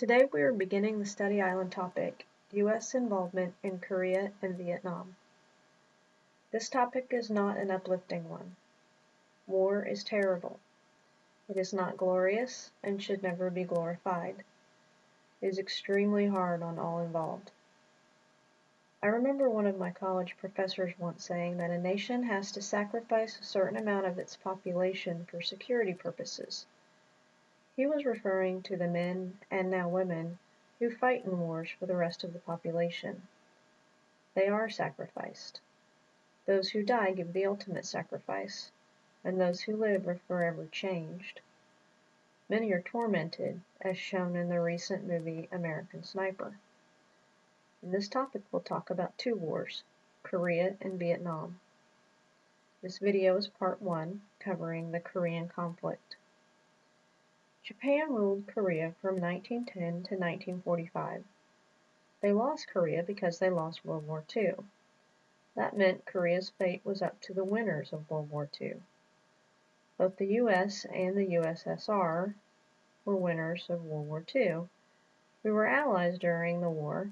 Today we are beginning the study island topic, U.S. involvement in Korea and Vietnam. This topic is not an uplifting one. War is terrible. It is not glorious and should never be glorified. It is extremely hard on all involved. I remember one of my college professors once saying that a nation has to sacrifice a certain amount of its population for security purposes. He was referring to the men, and now women, who fight in wars for the rest of the population. They are sacrificed. Those who die give the ultimate sacrifice, and those who live are forever changed. Many are tormented, as shown in the recent movie American Sniper. In this topic we'll talk about two wars, Korea and Vietnam. This video is part 1, covering the Korean conflict. Japan ruled Korea from 1910 to 1945. They lost Korea because they lost World War II. That meant Korea's fate was up to the winners of World War II. Both the U.S. and the USSR were winners of World War II. We were allies during the war,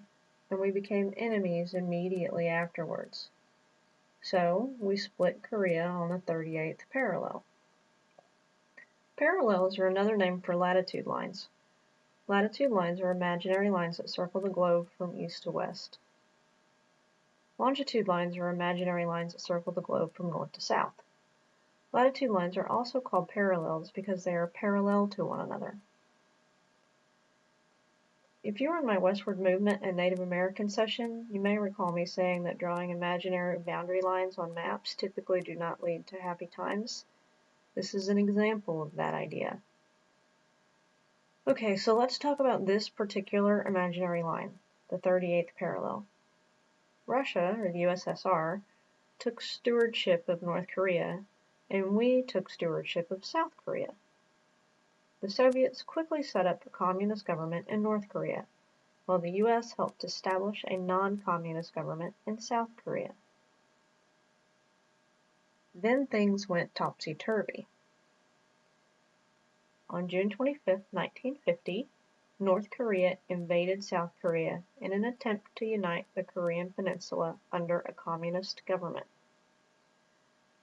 and we became enemies immediately afterwards. So, we split Korea on the 38th parallel. Parallels are another name for latitude lines. Latitude lines are imaginary lines that circle the globe from east to west. Longitude lines are imaginary lines that circle the globe from north to south. Latitude lines are also called parallels because they are parallel to one another. If you were in my Westward Movement and Native American session, you may recall me saying that drawing imaginary boundary lines on maps typically do not lead to happy times. This is an example of that idea. Okay, so let's talk about this particular imaginary line, the 38th parallel. Russia, or the USSR, took stewardship of North Korea, and we took stewardship of South Korea. The Soviets quickly set up a communist government in North Korea, while the US helped establish a non-communist government in South Korea. Then things went topsy-turvy. On June 25, 1950, North Korea invaded South Korea in an attempt to unite the Korean peninsula under a communist government.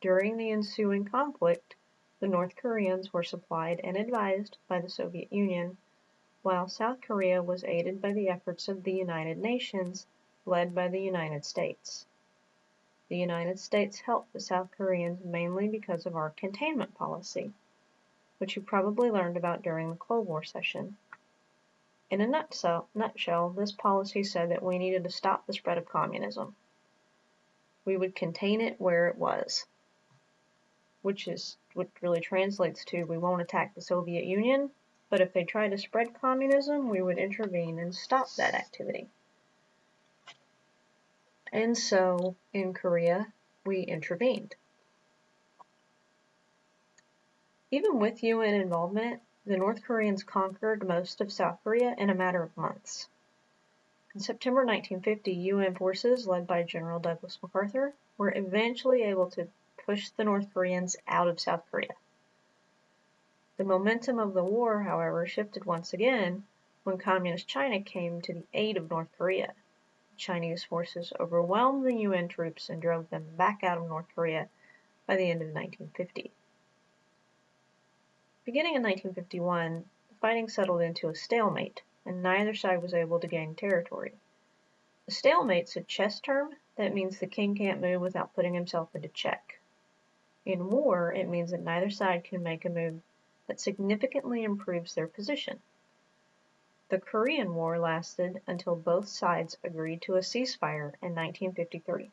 During the ensuing conflict, the North Koreans were supplied and advised by the Soviet Union, while South Korea was aided by the efforts of the United Nations, led by the United States. The United States helped the South Koreans mainly because of our Containment Policy, which you probably learned about during the Cold War session. In a nutshell, this policy said that we needed to stop the spread of communism. We would contain it where it was, which really translates to we won't attack the Soviet Union, but if they try to spread communism, we would intervene and stop that activity. And so, in Korea, we intervened. Even with UN involvement, the North Koreans conquered most of South Korea in a matter of months. In September 1950, UN forces, led by General Douglas MacArthur, were eventually able to push the North Koreans out of South Korea. The momentum of the war, however, shifted once again when Communist China came to the aid of North Korea. Chinese forces overwhelmed the UN troops and drove them back out of North Korea by the end of 1950. Beginning in 1951, the fighting settled into a stalemate, and neither side was able to gain territory. A stalemate's a chess term that means the king can't move without putting himself into check. In war, it means that neither side can make a move that significantly improves their position. The Korean War lasted until both sides agreed to a ceasefire in 1953.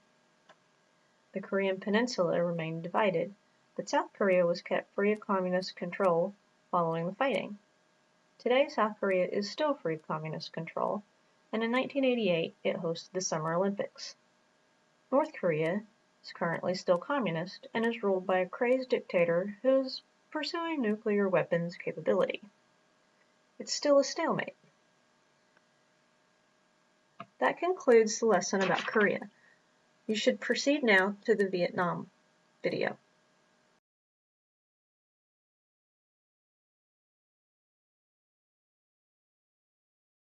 The Korean peninsula remained divided, but South Korea was kept free of communist control following the fighting. Today, South Korea is still free of communist control, and in 1988 it hosted the Summer Olympics. North Korea is currently still communist and is ruled by a crazed dictator who is pursuing nuclear weapons capability. It's still a stalemate. That concludes the lesson about Korea. You should proceed now to the Vietnam video.